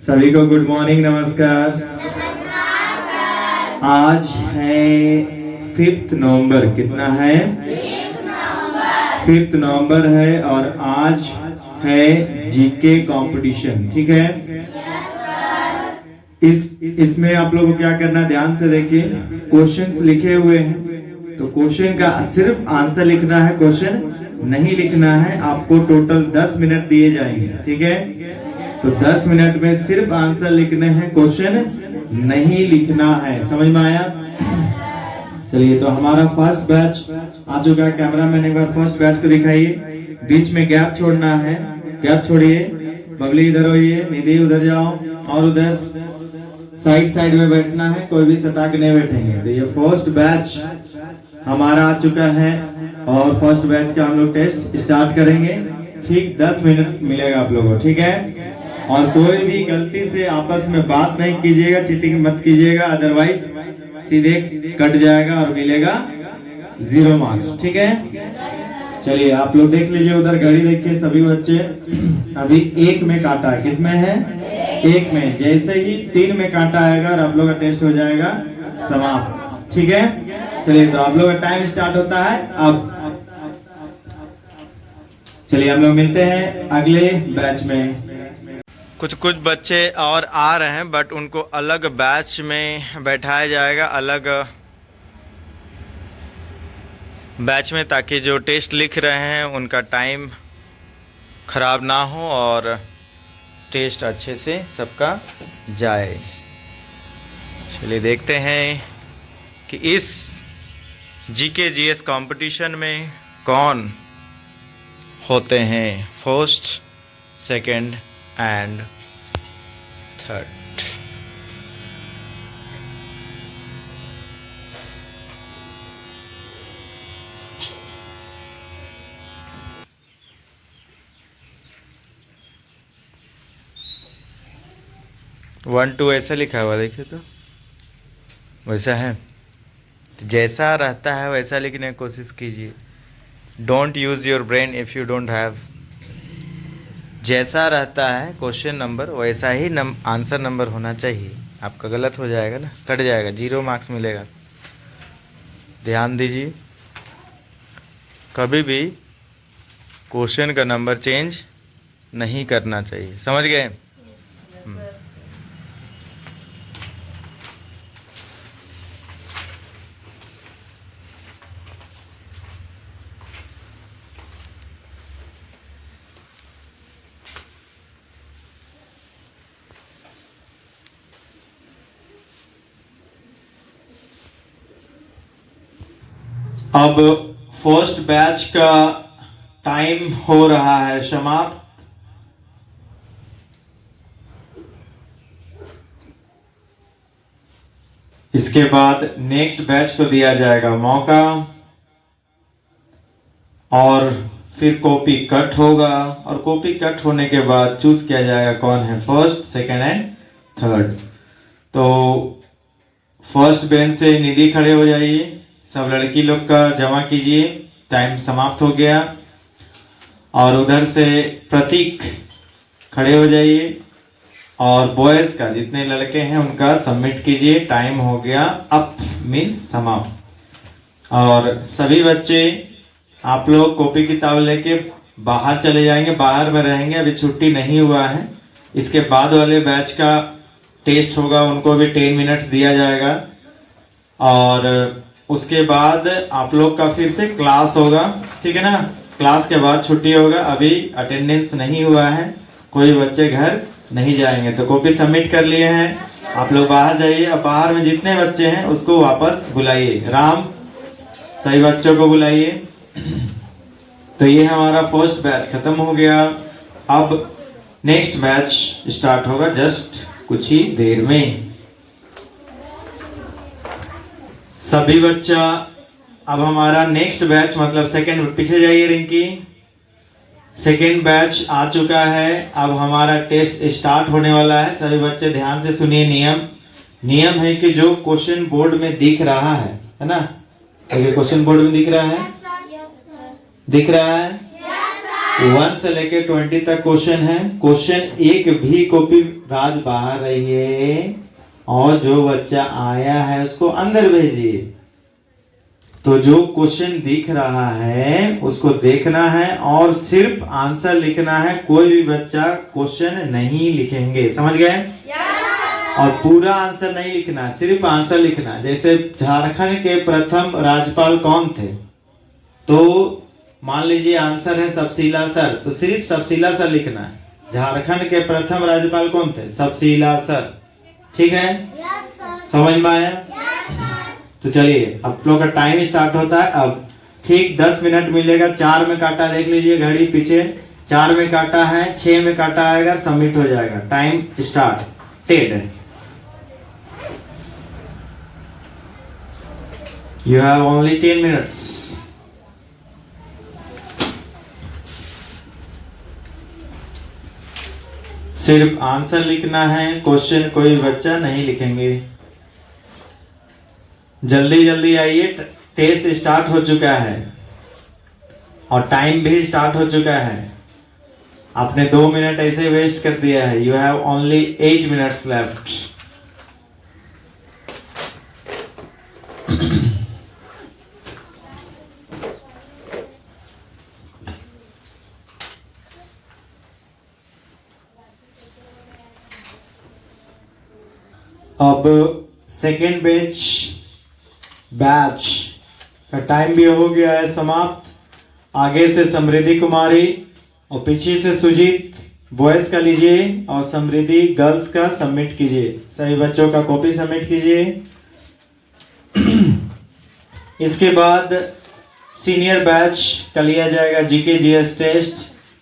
सभी को good morning, नमस्कार। आज है 5 नवंबर। कितना है? 5 नवंबर है और आज है जीके कंपटीशन। ठीक है। इसमें आप लोगों को क्या करना है, ध्यान से देखिए। क्वेश्चंस लिखे हुए हैं तो क्वेश्चन का सिर्फ आंसर लिखना है, क्वेश्चन नहीं लिखना है। आपको टोटल 10 मिनट दिए जाएंगे। ठीक है। तो 10 मिनट में सिर्फ आंसर लिखने हैं, क्वेश्चन नहीं लिखना है। समझ में आया? चलिए, तो हमारा फर्स्ट बैच आ चुका है। कैमरामैन एक बार फर्स्ट बैच को दिखाइए। बीच में गैप छोड़ना है, गैप छोड़िए। बबली इधर होइए, निधि उधर जाओ और उधर साइड में बैठना है, कोई भी सटा के नहीं बैठेंगे। तो ये फर्स्ट बैच हमारा आ चुका है और फर्स्ट बैच का हम लोग टेस्ट स्टार्ट करेंगे। ठीक 10 मिनट मिलेगा आप लोगों को। ठीक है। और कोई भी गलती से आपस में बात नहीं कीजिएगा, चीटिंग मत कीजिएगा, अदरवाइज सीधे कट जाएगा और मिलेगा 0 मार्क्स। ठीक है। चलिए, आप लोग देख लीजिए, उधर घड़ी देखिए सभी बच्चे। अभी 1 में काटा है। किसमें है? 1 में। जैसे ही 3 में काटा आएगा और आप लोग का टेस्ट हो जाएगा समाप्त। ठीक है। चलिए, तो आप लोग का टाइम स्टार्ट होता है अब। चलिए, हम लोग मिलते हैं अगले बैच में। कुछ बच्चे और आ रहे हैं, बट उनको अलग बैच में बैठाया जाएगा, अलग बैच में, ताकि जो टेस्ट लिख रहे हैं उनका टाइम खराब ना हो और टेस्ट अच्छे से सबका जाए। चलिए, देखते हैं कि इस जीके जीएस कंपटीशन में कौन होते हैं first, second and third. One two ऐसा लिखा हुआ देखिए, तो वैसा है। तो जैसा रहता है वैसा लिखने की कोशिश कीजिए। Don't use your brain if you don't have. जैसा रहता है क्वेश्चन नंबर, वैसा ही आंसर नंबर होना चाहिए। आपका गलत हो जाएगा ना, कट जाएगा, 0 मार्क्स मिलेगा। ध्यान दीजिए, कभी भी क्वेश्चन का नंबर चेंज नहीं करना चाहिए। समझ गए? अब फर्स्ट बैच का टाइम हो रहा है समाप्त। इसके बाद नेक्स्ट बैच को दिया जाएगा मौका और फिर कॉपी कट होगा और कॉपी कट होने के बाद चूज किया जाएगा कौन है फर्स्ट, सेकंड एंड थर्ड। तो फर्स्ट बेंच से निधि खड़े हो जाइए। सब लड़की लोग का जमा कीजिए, टाइम समाप्त हो गया। और उधर से प्रतीक खड़े हो जाइए और बॉयज का जितने लड़के हैं उनका सबमिट कीजिए। टाइम हो गया अप मीन्स समाप्त। और सभी बच्चे आप लोग कॉपी किताब लेके बाहर चले जाएंगे, बाहर में रहेंगे। अभी छुट्टी नहीं हुआ है। इसके बाद वाले बैच का टेस्ट होगा, उनको भी 10 मिनट्स दिया जाएगा और उसके बाद आप लोग का फिर से क्लास होगा। ठीक है ना? क्लास के बाद छुट्टी होगा। अभी अटेंडेंस नहीं हुआ है, कोई बच्चे घर नहीं जाएंगे। तो कॉपी सबमिट कर लिए हैं, आप लोग बाहर जाइए। अब बाहर में जितने बच्चे हैं उसको वापस बुलाइए। राम, सही बच्चों को बुलाइए। तो ये हमारा फर्स्ट बैच खत्म हो गया। अब नेक्स्ट बैच स्टार्ट होगा जस्ट कुछ ही देर में। सभी बच्चा, अब हमारा नेक्स्ट बैच मतलब सेकेंड, पीछे जाइए रिंकी। सेकेंड बैच आ चुका है। अब हमारा टेस्ट स्टार्ट होने वाला है। सभी बच्चे ध्यान से सुनिए। नियम है कि जो क्वेश्चन बोर्ड में दिख रहा है ना? क्वेश्चन बोर्ड में दिख रहा है? दिख रहा है? 1 से लेके 20 तक क्वेश्चन है। क्वेश्चन एक भी कॉपी राज बाहर रहिए और जो बच्चा आया है उसको अंदर भेजिए। तो जो क्वेश्चन दिख रहा है उसको देखना है और सिर्फ आंसर लिखना है। कोई भी बच्चा क्वेश्चन नहीं लिखेंगे, समझ गए? और पूरा आंसर नहीं लिखना, सिर्फ आंसर लिखना। जैसे झारखंड के प्रथम राज्यपाल कौन थे, तो मान लीजिए आंसर है सबशीला सर, तो सिर्फ सबशीला सर लिखना है। झारखंड के प्रथम राज्यपाल कौन थे? सबशीला सर। ठीक है? समझ में आया? तो चलिए अब लोग का टाइम स्टार्ट होता है। अब ठीक 10 मिनट मिलेगा। 4 में काटा, देख लीजिए घड़ी पीछे। 4 में काटा है, 6 में काटा आएगा, सबमिट हो जाएगा। Time started. You have only 10 minutes. सिर्फ आंसर लिखना है, क्वेश्चन कोई बच्चा नहीं लिखेंगे। जल्दी जल्दी आइए, टेस्ट स्टार्ट हो चुका है और टाइम भी स्टार्ट हो चुका है। आपने 2 मिनट ऐसे वेस्ट कर दिया है। You have only 8 minutes left. अब सेकेंड बैच का टाइम भी हो गया है समाप्त। आगे से समृद्धि कुमारी और पीछे से सुजीत बॉयज का लीजिए और समृद्धि गर्ल्स का सबमिट कीजिए। सभी बच्चों का कॉपी सबमिट कीजिए। इसके बाद सीनियर बैच का लिया जाएगा जीके जीएस टेस्ट।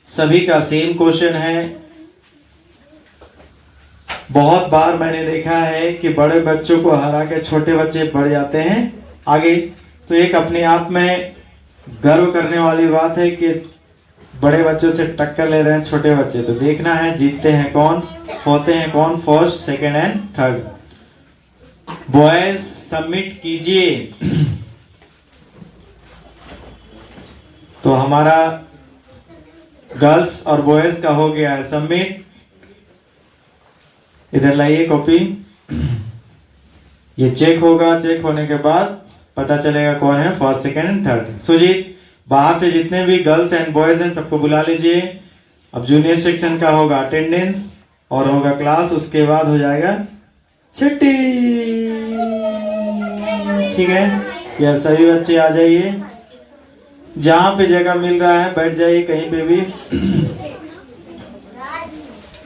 सभी का सेम क्वेश्चन है। बहुत बार मैंने देखा है कि बड़े बच्चों को हरा के छोटे बच्चे बढ़ जाते हैं आगे। तो एक अपने आप में गर्व करने वाली बात है कि बड़े बच्चों से टक्कर ले रहे हैं छोटे बच्चे। तो देखना है जीतते हैं कौन, होते हैं कौन, first, second and third. Boys submit कीजिए। तो हमारा गर्ल्स और बॉयज का हो गया है सबमिट। इधर लाइए कॉपी। ये चेक होगा, चेक होने के बाद पता चलेगा कौन है first, second and third. Sujit बाहर से जितने भी गर्ल्स एंड बॉयज हैं सबको बुला लीजिए। अब जूनियर सेक्शन का होगा अटेंडेंस और होगा क्लास, उसके बाद हो जाएगा छुट्टी। ठीक है? यह सभी बच्चे आ जाइए। जहां पे जगह मिल रहा है बैठ जाइए कहीं पे भी।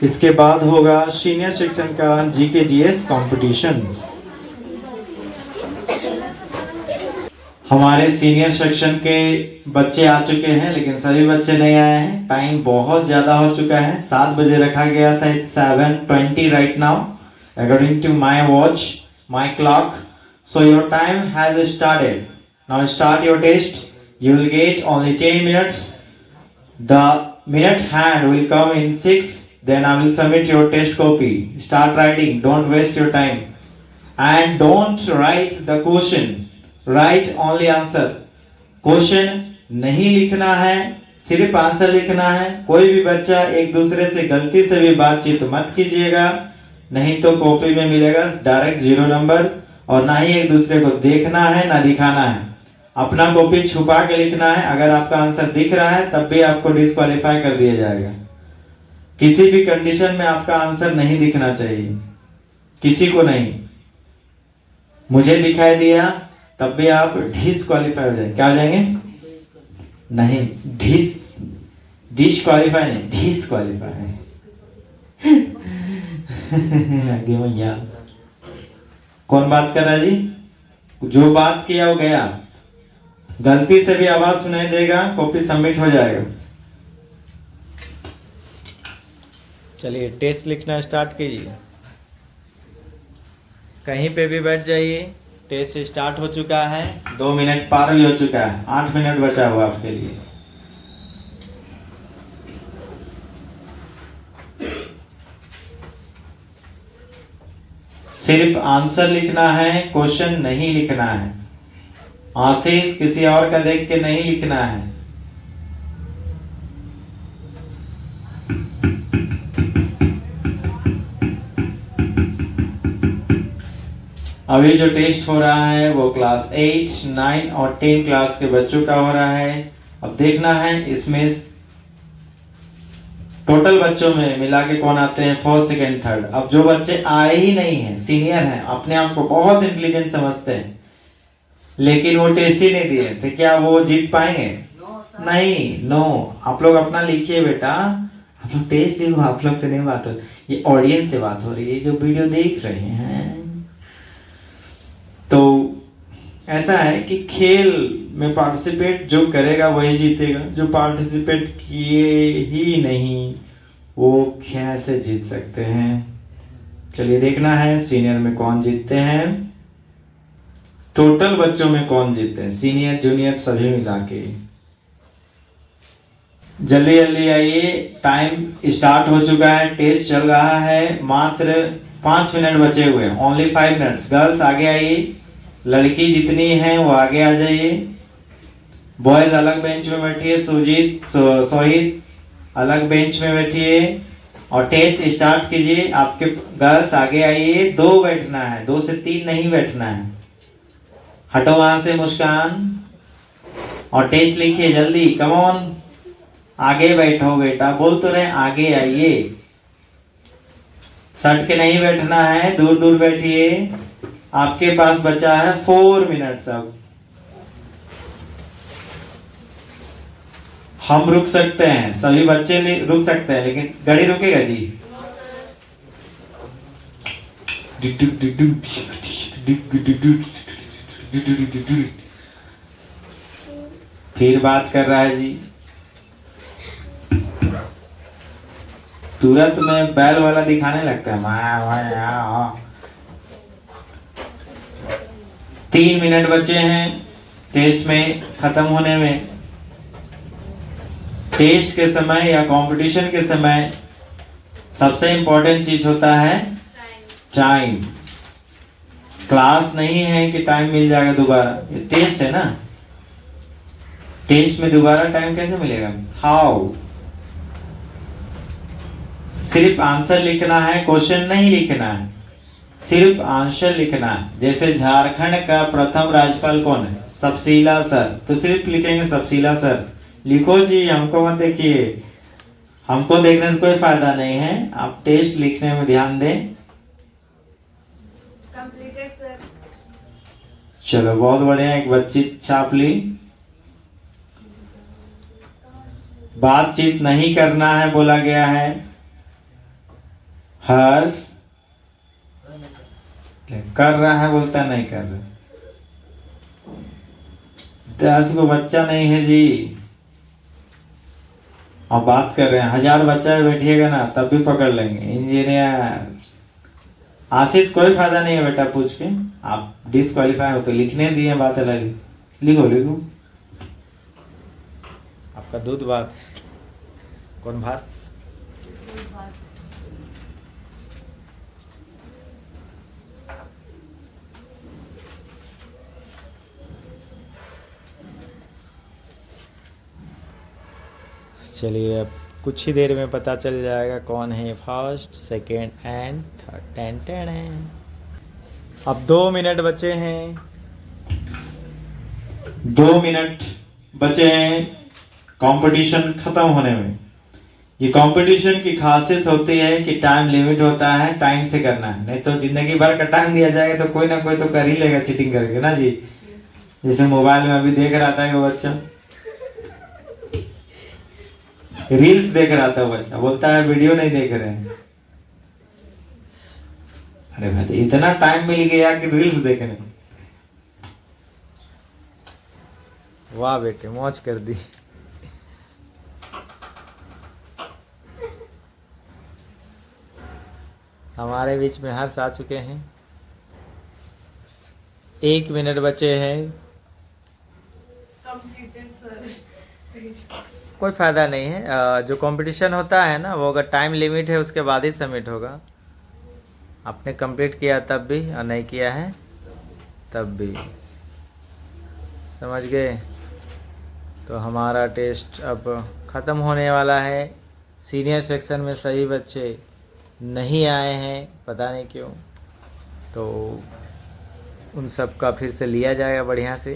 इसके बाद होगा सीनियर सेक्शन का जीके जीएस कंपटीशन। हमारे सीनियर सेक्शन के बच्चे आ चुके हैं लेकिन सभी बच्चे नहीं आए हैं। टाइम बहुत ज्यादा हो चुका है। 7 बजे रखा गया था। It's 7:20 right now according to my watch, my clock. So your time has started. Now start your test. You will get only 10 minutes. The minute hand will come in 6. Then I will submit your test copy. Start writing. Don't waste your time. And don't write the question. Write only answer. Question नहीं लिखना है, सिर्फ answer लिखना है। कोई भी बच्चा एक दूसरे से गलती से भी बातचीत मत कीजिएगा, नहीं तो कॉपी में मिलेगा डायरेक्ट 0 नंबर। और ना ही एक दूसरे को देखना है ना दिखाना है। अपना कॉपी छुपा के लिखना है। अगर आपका आंसर दिख रहा है तब भी आपको डिस्क्वालीफाई कर दिया जाएगा। किसी भी कंडीशन में आपका आंसर नहीं दिखना चाहिए, किसी को नहीं। मुझे दिखाई दिया तब भी आप डिस्क्वालीफाई हो जाए। क्या हो जाएंगे? नहीं, डिस्क्वालीफाई नहीं, डिस्क्वालीफाई। आगे भैया कौन बात कर रहा है जी? जो बात किया वो गया। गलती से भी आवाज सुनाई देगा, कॉपी सबमिट हो जाएगा। चलिए टेस्ट लिखना स्टार्ट कीजिए। कहीं पे भी बैठ जाइए। टेस्ट स्टार्ट हो चुका है। 2 मिनट पार भी हो चुका है। 8 मिनट बचा हुआ आपके लिए। सिर्फ आंसर लिखना है, क्वेश्चन नहीं लिखना है। आशीष किसी और का देख के नहीं लिखना है। अभी जो टेस्ट हो रहा है वो क्लास 8, 9 और 10 क्लास के बच्चों का हो रहा है। अब देखना है इसमें टोटल बच्चों में मिला के कौन आते हैं फर्स्ट, सेकंड, थर्ड। अब जो बच्चे आए ही नहीं हैं, सीनियर हैं, अपने आप को बहुत इंटेलिजेंट समझते हैं, लेकिन वो टेस्ट ही नहीं दिए, तो क्या वो जीत पाएंगे? नहीं, नो। आप लोग अपना लिखिए बेटा, आप लोग टेस्ट लिखो, आप लोग से नहीं बात हो, ये ऑडियंस से बात हो रही है जो वीडियो देख रहे हैं। तो ऐसा है कि खेल में पार्टिसिपेट जो करेगा वही जीतेगा, जो पार्टिसिपेट किए ही नहीं वो कैसे जीत सकते हैं? चलिए देखना है सीनियर में कौन जीतते हैं, टोटल बच्चों में कौन जीतते हैं, सीनियर जूनियर सभी मिला के। जल्दी जल्दी आइए, टाइम स्टार्ट हो चुका है, टेस्ट चल रहा है, मात्र 5 मिनट बचे हुए हैं, ओनली 5 मिनट्स। गर्ल्स आगे आइए, लड़की जितनी हैं वो आगे आ जाइए, बॉयज अलग बेंच में बैठिए, सुजीत सोहित अलग बेंच में बैठिए और टेस्ट स्टार्ट कीजिए। आपके गर्ल्स आगे आइए, 2 बैठना है, 2 से 3 नहीं बैठना है। हटो वहां से मुस्कान और टेस्ट लिखिए जल्दी, कम ऑन, आगे बैठो बेटा, बोल तो रहे आगे आइए, सट के नहीं बैठना है, दूर दूर बैठिए। आपके पास बचा है 4 मिनट्स। अब हम रुक सकते हैं, सभी बच्चे रुक सकते हैं, लेकिन गाड़ी रुकेगा जी? फिर बात कर रहा है जी, तुरंत में बैल वाला दिखाने लगता है। 3 मिनट बचे हैं टेस्ट में खत्म होने में। टेस्ट के समय या कंपटीशन के समय सबसे इंपॉर्टेंट चीज होता है टाइम। क्लास नहीं है कि टाइम मिल जाएगा दोबारा, ये टेस्ट है ना, टेस्ट में दोबारा टाइम कैसे मिलेगा? हाउ? सिर्फ आंसर लिखना है, क्वेश्चन नहीं लिखना है, सिर्फ आंसर लिखना है। जैसे झारखंड का प्रथम राज्यपाल कौन है? सबशीला सर, तो सिर्फ लिखेंगे सबशीला सर, लिखो जी, हमको मत देखिए, हमको देखने से कोई फायदा नहीं है, आप टेस्ट लिखने में ध्यान दें। Completed sir. चलो बहुत बढ़िया, एक बच्ची छाप ली। बातचीत नहीं करना है बोला गया है। हर्ष कर रहा है बोलता नहीं कर रहा, 10 को बच्चा नहीं है जी, और बात कर रहे हैं। 1000 बच्चा बैठिएगा ना तब भी पकड़ लेंगे। इंजीनियर आशीष कोई फायदा नहीं है बेटा, पूछ के आप डिस्क्वालीफाई हो, तो लिखने दिए, बात अलग, लिखो लिखो। आपका दूध भात, कौन भात? चलिए अब कुछ ही देर में पता चल जाएगा कौन है first, second and third. Ten ten है। अब 2 मिनट बचे हैं, 2 मिनट बचे हैं कंपटीशन खत्म होने में। ये कंपटीशन की खासियत होती है कि टाइम लिमिट होता है, टाइम से करना है, नहीं तो जिंदगी भर का टाइम दिया जाएगा तो कोई ना कोई तो कर ही लेगा चीटिंग करके ना जी। जैसे मोबाइल में अभी देख रहा था वो बच्चा, रील्स देख रहा था बच्चा, बोलता है वीडियो नहीं देख रहे हैं। अरे भाई इतना टाइम मिल गया कि रील्स देखने। वाह बेटे मौज कर दी। हमारे बीच में हर्ष आ चुके हैं। 1 मिनट बचे हैं। Completed sir. कोई फायदा नहीं है, जो कंपटीशन होता है ना वो अगर टाइम लिमिट है उसके बाद ही सबमिट होगा। आपने कंप्लीट किया तब भी और नहीं किया है तब भी, समझ गए? तो हमारा टेस्ट अब ख़त्म होने वाला है। सीनियर सेक्शन में सही बच्चे नहीं आए हैं, पता नहीं क्यों। तो उन सब का फिर से लिया जाएगा बढ़िया से।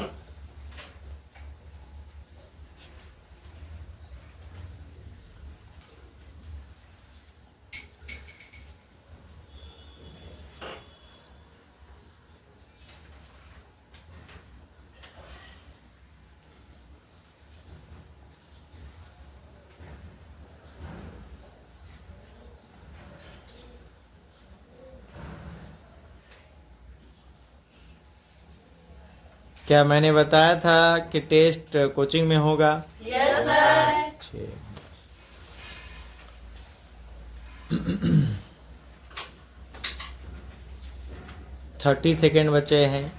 क्या मैंने बताया था कि टेस्ट कोचिंग में होगा? Yes sir. 30 सेकेंड बचे हैं।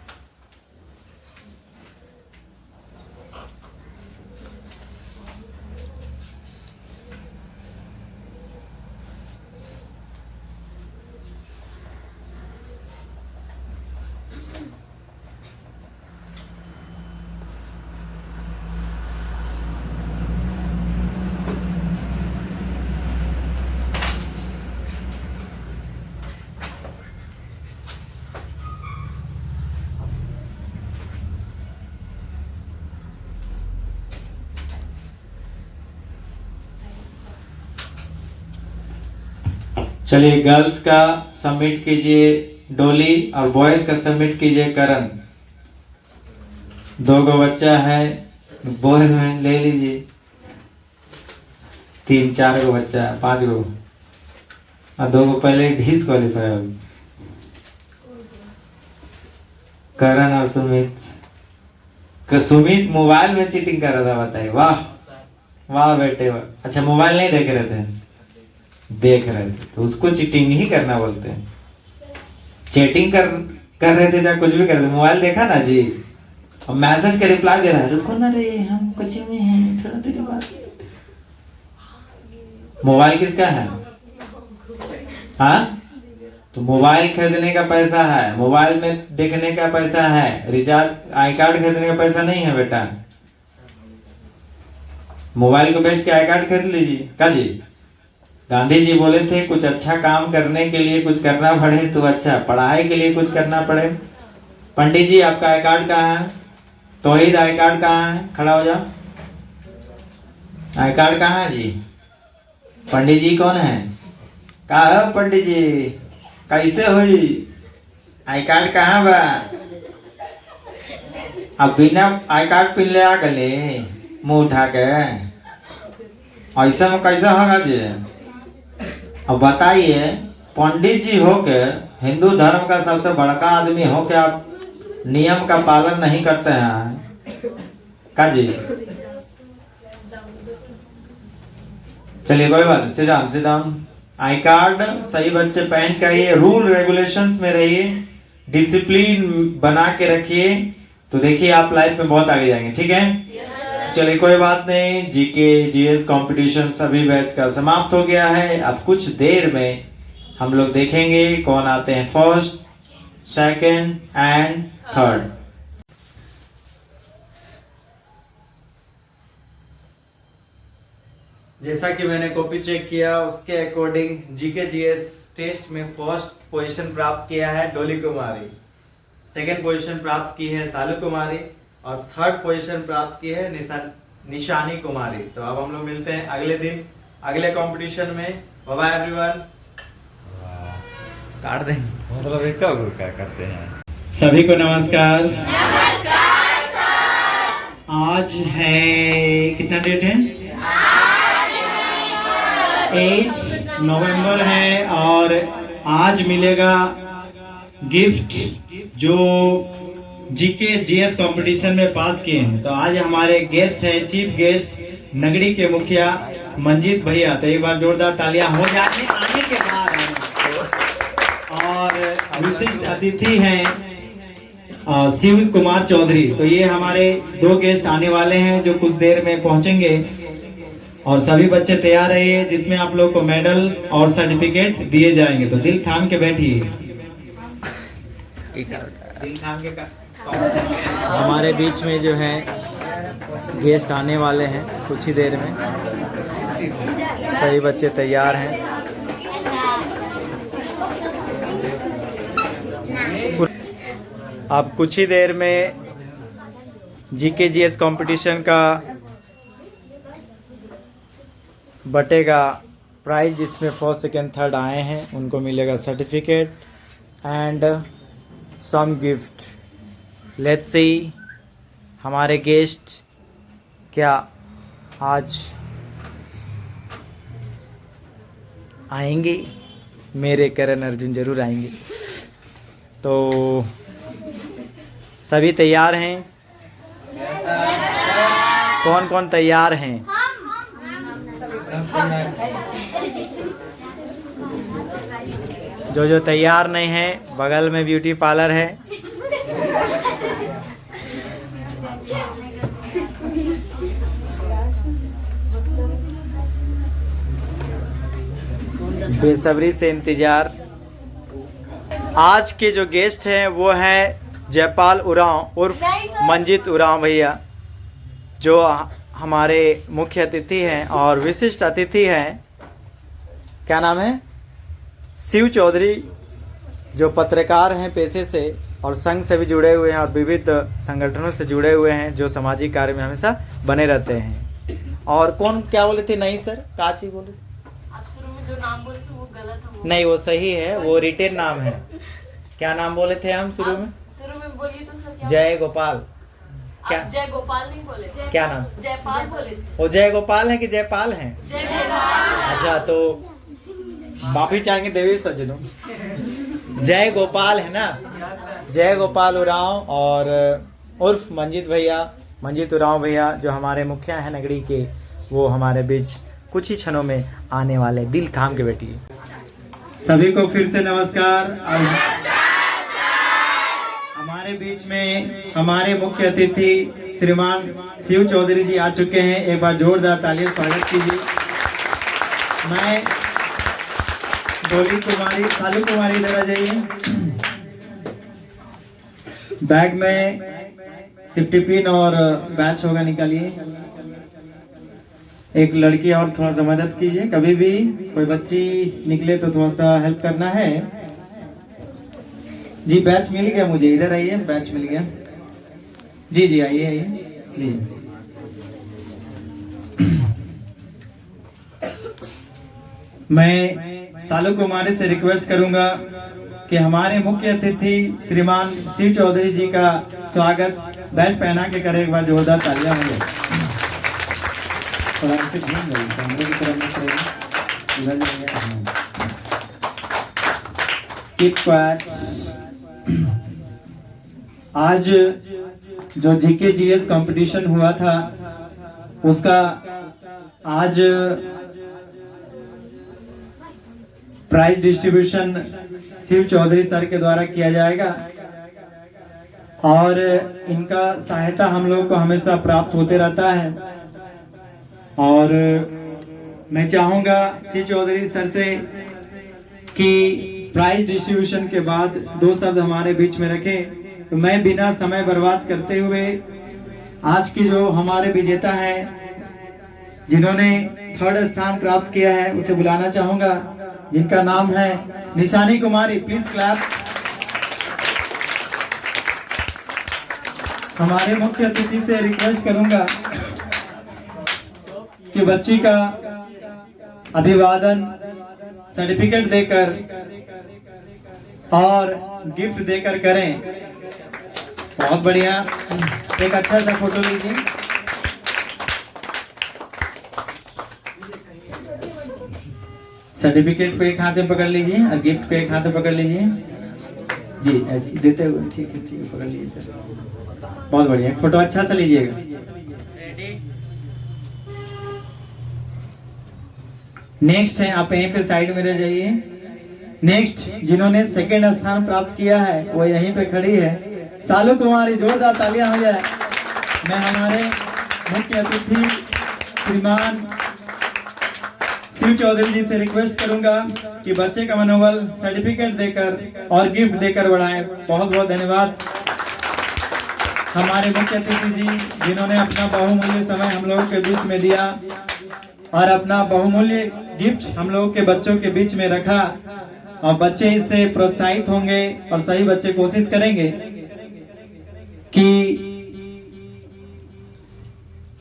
चलिए, गर्ल्स का सबमिट कीजिए डोली और बॉयज का सबमिट कीजिए करण। 2 गो बच्चा है, बॉयज में ले लीजिए। 3-4 गो बच्चा है, 5 गो और 2 गो पहले डिस्क्वालीफाई हो। करण और सुमित। सुमित मोबाइल में चीटिंग कर रहा था, बताइए। वाह वाह बेटे वाह। अच्छा, मोबाइल नहीं देख रहे थे? देख रहे थे तो उसको चीटिंग ही करना बोलते हैं। चैटिंग कर रहे थे या कुछ भी कर रहे थे, मोबाइल देखा ना जी और मैसेज का रिप्लाई दे रहा है, रुको ना रे हम कुछ में हैं, थोड़ा देर बाद। मोबाइल किसका है? हाँ, तो मोबाइल खरीदने का पैसा है, मोबाइल में देखने का पैसा है, रिचार्ज आई कार्ड खरीदने का पैसा नहीं है बेटा। मोबाइल को बेच के आई कार्ड खरीद लीजिए। का जी, गांधी जी बोले थे कुछ अच्छा काम करने के लिए कुछ करना पड़े तो अच्छा, पढ़ाई के लिए कुछ करना पड़े। पंडित जी, आपका आई कार्ड कहाँ है? तौहीद आई कार्ड कहाँ है? खड़ा हो जाओ। आई कार्ड कहाँ है जी? पंडित जी कौन है? कहा है पंडित जी? कैसे हुई? आई कार्ड कहाँ बा? अब बिना आई कार्ड पिन ले आ गले मुंह उठा के, ऐसा में कैसा होगा जी? अब बताइए, पंडित जी होके हिंदू धर्म का सबसे बड़का आदमी होके आप नियम का पालन नहीं करते हैं का जी? चलिए कोई बात नहीं, सिट डाउन। आई कार्ड सही बच्चे पहन के आइए, रूल रेगुलेशंस में रहिए, डिसिप्लिन बना के रखिए, तो देखिए आप लाइफ में बहुत आगे जाएंगे। ठीक है? चलिए कोई बात नहीं। जीके जीएस कंपटीशन सभी बैच का समाप्त हो गया है। अब कुछ देर में हम लोग देखेंगे कौन आते हैं फर्स्ट, सेकंड एंड थर्ड। जैसा कि मैंने कॉपी चेक किया उसके अकॉर्डिंग जीके जीएस टेस्ट में फर्स्ट पोजीशन प्राप्त किया है डोली कुमारी, सेकंड पोजीशन प्राप्त की है सालू कुमारी और थर्ड पोजीशन प्राप्त की है निशानी कुमारी। तो अब हम लोग मिलते हैं अगले दिन अगले कंपटीशन में। Bye bye everyone. काट दें मतलब एक क्या करते हैं। सभी को नमस्कार। नमस्कार सर। आज है कितना डेट है? 8 नवंबर है और आज मिलेगा गिफ्ट जो जीके जीएस कंपटीशन में पास किए हैं। तो आज हमारे गेस्ट हैं, चीफ गेस्ट नगरी के मुखिया मंजीत भैया। तो एक बार जोरदार तालियां हो जाए आने के बाद। और विशिष्ट अतिथि हैं शिव कुमार चौधरी। तो ये हमारे 2 गेस्ट आने वाले हैं जो कुछ देर में पहुंचेंगे। और सभी बच्चे तैयार रहिए जिसमें आप लोग को मेडल और सर्टिफिकेट दिए जाएंगे। तो दिल थाम के बैठिए। दिल थाम के हमारे बीच में जो है गेस्ट आने वाले हैं कुछ ही देर में। सभी बच्चे तैयार हैं। अब कुछ ही देर में GKGS कंपटीशन का बटेगा प्राइज, जिसमें फर्स्ट सेकेंड थर्ड आए हैं उनको मिलेगा certificate and some gift. Let's see हमारे गेस्ट क्या आज आएंगे। मेरे करण अर्जुन जरूर आएंगे। तो सभी तैयार हैं? कौन कौन तैयार हैं? जो तैयार नहीं है, बगल में ब्यूटी पार्लर है, बेसब्री से इंतजार। आज के जो गेस्ट हैं वो हैं जयपाल उरांव उर्फ मंजीत उरांव भैया, जो हमारे मुख्य अतिथि हैं और विशिष्ट अतिथि हैं। क्या नाम है? शिव चौधरी, जो पत्रकार हैं पेशे से और संघ से भी जुड़े हुए हैं और विविध संगठनों से जुड़े हुए हैं, जो सामाजिक कार्य में हमेशा बने रहते हैं। और कौन क्या बोले थे? नहीं सर, काची बोले थे? आप शुरू में जो नाम बोले थे वो गलत है। नहीं, वो सही है, वो रिटेन नाम है। क्या नाम बोले थे हम शुरू में? शुरू में बोलिए तो सर क्या? जय गोपाल। क्या? जय गोपाल नहीं बोले थे। क्या नाम? जयपाल बोले थे। वो जय गोपाल है कि जयपाल हैं? जय गोपाल। अच्छा, तो माफी चाहेंगे देवी सज्जनों। जय गोपाल है ना? जय गोपाल उरांव और उर्फ मंजीत भैया, मंजीत उरांव भैया जो हमारे मुखिया हैं नगरी के, वो हमारे बीच कुछ ही क्षणों में आने वाले। दिल थाम के बैठिए। सभी को फिर से नमस्कार। हमारे बीच में हमारे मुख्य अतिथि श्रीमान शिव चौधरी जी आ चुके हैं। एक बार जोरदार तालियों से स्वागत कीजिए। मैं डोली कुमारी, सालू कुमारी, इधर आ जाइए। बैग में सेफ्टी पिन और बैच होगा, निकालिए। एक लड़की और थोड़ा सा मदद कीजिए। कभी भी कोई बच्ची निकले तो थोड़ा सा हेल्प करना है जी। बैच मिल गया मुझे, इधर आइए। बैच मिल गया जी। जी आइए, आइए लीजिए। मैं सालू कुमारी से रिक्वेस्ट करूंगा कि हमारे मुख्य अतिथि श्रीमान शिव चौधरी जी का स्वागत बैच पहना के करें। एक बार जोरदार तालियां होंगे। थोड़ा से घूम गई, कैमरे की तरफ मत रहिए, इधर जाइए। Keep quiet. आज जो GKGS कंपटीशन हुआ था उसका आज prize distribution Shiv Chaudhary sir के द्वारा किया जाएगा और इनका सहायता हम लोग को हमेशा प्राप्त होते रहता है। और मैं चाहूंगा शिव चौधरी सर से कि प्राइज डिस्ट्रीब्यूशन के बाद 2 शब्द हमारे बीच में रखें। तो मैं बिना समय बर्बाद करते हुए आज की जो हमारे विजेता हैं, जिन्होंने 3rd स्थान प्राप्त किया है, उसे बुलाना चाहूंगा, जिनका नाम है निशानी कुमारी। Please clap. हमारे मुख्य अतिथि से रिक्वेस्ट करूंगा कि बच्ची का अभिवादन सर्टिफिकेट देकर और गिफ्ट देकर करें। बहुत बढ़िया। एक अच्छा सा फोटो लीजिए। सर्टिफिकेट को एक हाथ में पकड़ लीजिए और गिफ्ट को एक हाथ में पकड़ लीजिए जी, ऐसे देते हुए। ठीक है, ठीक है, पकड़ लीजिए सर। बहुत बढ़िया। फोटो अच्छा सा लीजिएगा। नेक्स्ट है, आप यहीं पे साइड में रह जाइए। नेक्स्ट जिन्होंने 2nd स्थान प्राप्त किया है वो यहीं पे खड़ी है, सालू कुमारी। जोरदार तालियां हो जाए। मैं हमारे मुख्य अतिथि श्रीमान शिव चौधरी जी से रिक्वेस्ट करूंगा कि बच्चे का मनोबल सर्टिफिकेट देकर और गिफ्ट देकर बढ़ाएं। बहुत बहुत धन्यवाद हमारे मुख्य अतिथि जी, जिन्होंने अपना बहुमूल्य समय हम लोगों के बीच में दिया और अपना बहुमूल्य गिफ्ट हम लोगों के बच्चों के बीच में रखा। और बच्चे इससे प्रोत्साहित होंगे और सही बच्चे कोशिश करेंगे कि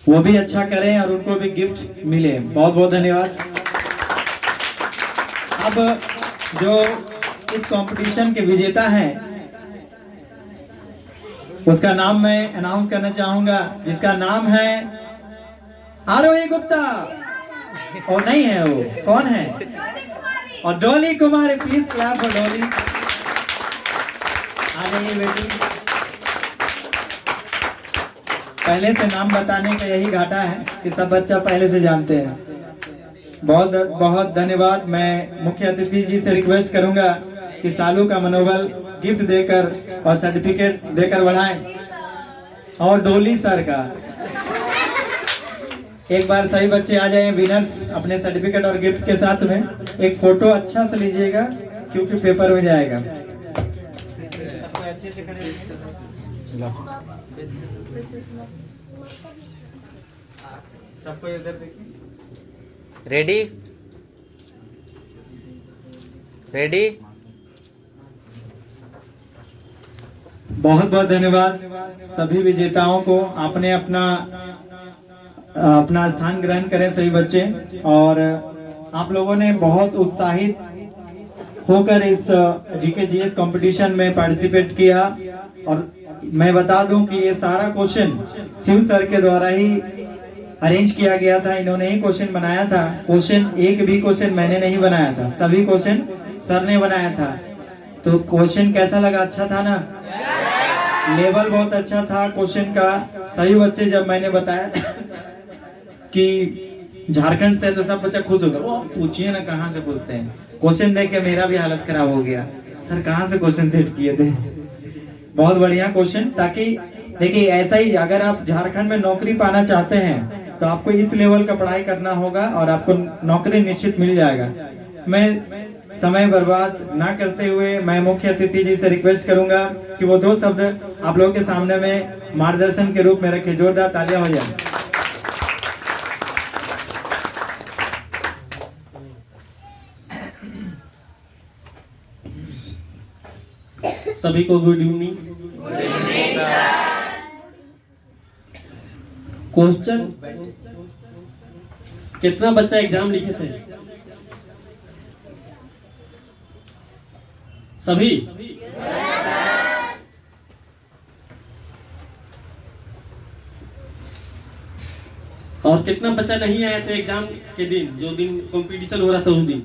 वो भी अच्छा करें और उनको भी गिफ्ट मिले। बहुत बहुत धन्यवाद। अब जो इस कंपटीशन के विजेता हैं उसका नाम मैं अनाउंस करना चाहूंगा, जिसका नाम है आरोही गुप्ता। और नहीं है वो, कौन है? और Dolly Kumari. Please clap for Dolly. आ जाइए बेटी। पहले से नाम बताने का यही घाटा है कि सब बच्चा पहले से जानते हैं। बहुत बहुत धन्यवाद। मैं मुख्य अतिथि जी से रिक्वेस्ट करूंगा कि सालू का मनोबल गिफ्ट देकर और सर्टिफिकेट देकर बढ़ाएं। और डोली सर का एक बार सभी बच्चे आ जाएं विनर्स अपने सर्टिफिकेट और गिफ्ट के साथ में। एक फोटो अच्छा से लीजिएगा क्योंकि पेपर में जाएगा। अच्छे से खड़े सबको इधर देखिए। Ready ready. बहुत बहुत धन्यवाद सभी विजेताओं को। आपने अपना स्थान ग्रहण करें सभी बच्चे। और आप लोगों ने बहुत उत्साहित होकर इस जीके जीएस कंपटीशन में पार्टिसिपेट किया। और मैं बता दूं कि ये सारा क्वेश्चन शिव सर के द्वारा ही अरेंज किया गया था। इन्होंने ही क्वेश्चन बनाया था। क्वेश्चन एक भी क्वेश्चन मैंने नहीं बनाया था, सभी क्वेश्चन सर ने बनाया था। तो क्वेश्चन कैसा लगा? अच्छा था ना? लेवल बहुत अच्छा था क्वेश्चन का। सभी बच्चे जब मैंने बताया कि झारखंड से, तो सब बच्चा खुश हो गया। वो पूछिए ना कहाँ से पूछते हैं। क्वेश्चन देख के मेरा भी हालत खराब हो गया, सर कहाँ से क्वेश्चन सेट किए थे। बहुत बढ़िया क्वेश्चन। ताकि देखिए ऐसा ही अगर आप झारखंड में नौकरी पाना चाहते हैं तो आपको इस लेवल का पढ़ाई करना होगा और आपको नौकरी निश्चित मिल जाएगा। मैं समय बर्बाद ना करते हुए मैं मुख्य अतिथि जी से रिक्वेस्ट करूंगा कि वो 2 शब्द आप लोगों के सामने में मार्गदर्शन के रूप में रखे। जोरदार तालियां हो जाए। सभी को गुड इवनिंग। क्वेश्चन, कितना बच्चा एग्जाम लिखे थे? सभी? और कितना बच्चा नहीं आया था एग्जाम के दिन, जो दिन कंपटीशन हो रहा था उस दिन?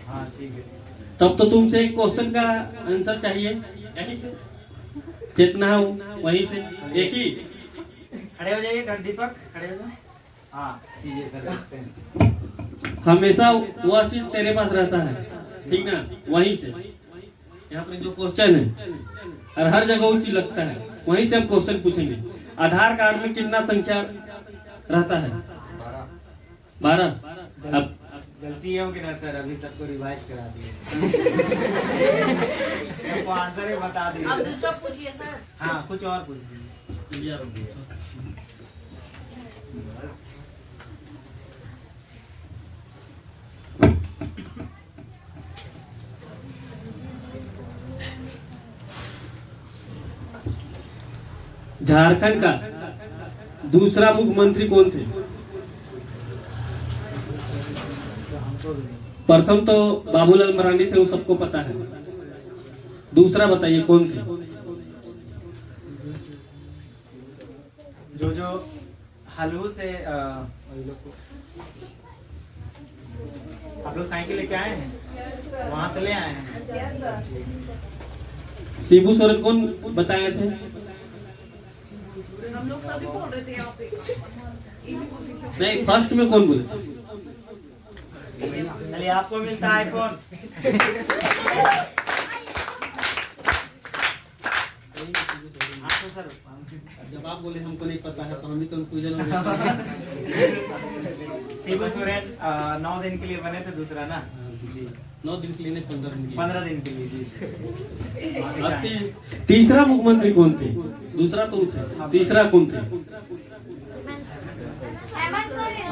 हाँ ठीक है। तब तो तुमसे एक क्वेश्चन का आंसर चाहिए। यहीं से जितना हो वहीं से एक ही। खड़े हो जाइए दीपक, खड़े हो जाइए। हाँ कीजिए सर। हमेशा वह चीज तेरे पास रहता है, ठीक ना? वहीं से यहाँ पर जो क्वेश्चन है और हर जगह उसी लगता है, वहीं से हम क्वेश्चन पूछेंगे। आधार कार्ड में कितना संख्या रहता है? 12। अब गलती है कि ना सर, अभी सबको रिवाइज करा दिए। सबको आंसर ही बता दिए। अब दूसरा पूछिए सर। हाँ कुछ और पूछिए। झारखंड का दूसरा मुख्यमंत्री कौन थे? प्रथम तो बाबूलाल मरांडी थे, वो सबको पता है। दूसरा बताइए कौन थे? जो हलू से आप लोग साइकिल लेके आए हैं, वहां से ले आए हैं। शिबू सोरेन कौन बताए थे? हम लोग सभी बोल रहे थे यहाँ पे। नहीं, फर्स्ट में कौन बोले? चलिए आपको मिलता है आईफोन। सर जब आप बोले हमको नहीं पता है तो हम भी तो पूजन। शिबू सोरेन 9 दिन के लिए बने थे, दूसरा ना 9 दिन के लिए नहीं, 15 दिन के लिए। 15 दिन के लिए जी। तीसरा मुख्यमंत्री कौन थे? दूसरा तो थे, तीसरा कौन थे?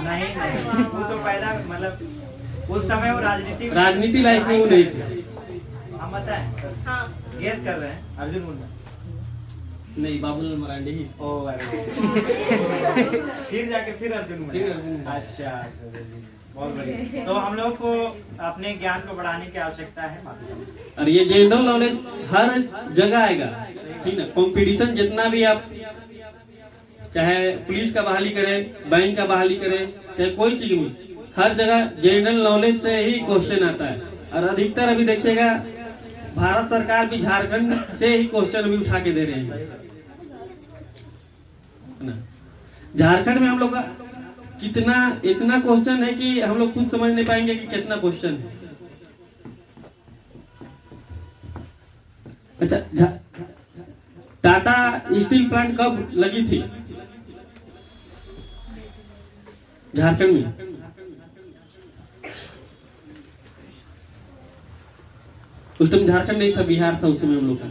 नहीं वो तो पैदा मतलब उस समय वो राजनीति लायक में वो नहीं थे। हम बताएं सर, हाँ गेस कर रहे हैं अर्जुन मुंडा। नहीं, बाबूलाल मरांडी ही। ओ अरे फिर जाके फिर अर्जुन फिर मुंडा। अर्जुन मुंडा। अच्छा अच्छा, बहुत बढ़िया। तो हम लोग को अपने ज्ञान को बढ़ाने की आवश्यकता है। और ये जनरल नॉलेज हर जगह आएगा, ठीक ना। कंपटीशन जितना भी आप, चाहे पुलिस का बहाली करें, बैंक का बहाली करें, चाहे कोई चीज में, हर जगह जनरल नॉलेज से ही क्वेश्चन आता है। और अधिकतर अभी देखिएगा भारत सरकार भी झारखंड से ही क्वेश्चन अभी उठा के दे रहे हैं, है ना। झारखंड में हम लोग का इतना क्वेश्चन है कि हम लोग खुद समझ नहीं पाएंगे कि कितना क्वेश्चन है। अच्छा, टाटा स्टील प्लांट कब लगी थी झारखंड में? उस टाइम झारखंड नहीं था, बिहार था उस समय हम लोग का।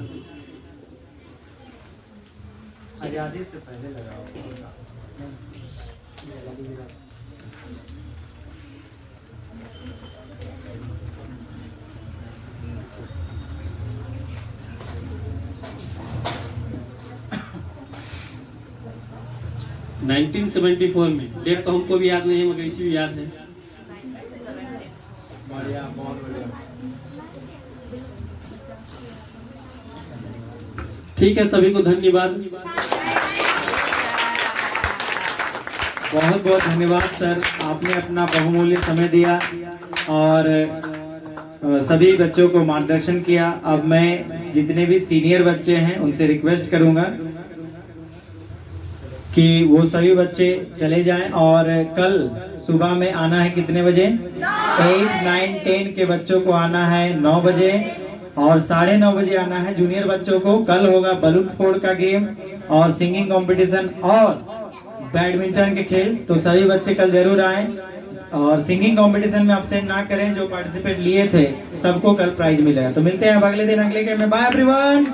आजादी से पहले लगा होगा। 1974 में, डेट तो हमको भी याद नहीं है मगर इसी भी याद है। बढ़िया, बहुत बढ़िया। ठीक है, सभी को धन्यवाद। बहुत बहुत धन्यवाद सर, आपने अपना बहुमूल्य समय दिया और सभी बच्चों को मार्गदर्शन किया। अब मैं जितने भी सीनियर बच्चे हैं उनसे रिक्वेस्ट करूंगा कि वो सभी बच्चे चले जाएं और कल सुबह में आना है कितने बजे? 8, 9, 10 के बच्चों को आना है 9 बजे और 9:30 बजे आना है जूनियर बच्चों को। कल होगा बलून फोड़ का गेम और सिंगिंग कंपटीशन और बैडमिंटन के खेल, तो सभी बच्चे कल जरूर आएं और सिंगिंग कंपटीशन में अब्सेंट ना करें। जो पार्टिसिपेट लिए थे सबको कल प्राइज मिलेगा। तो मिलते हैं अब अगले दिन अगले गेम में। Bye everyone.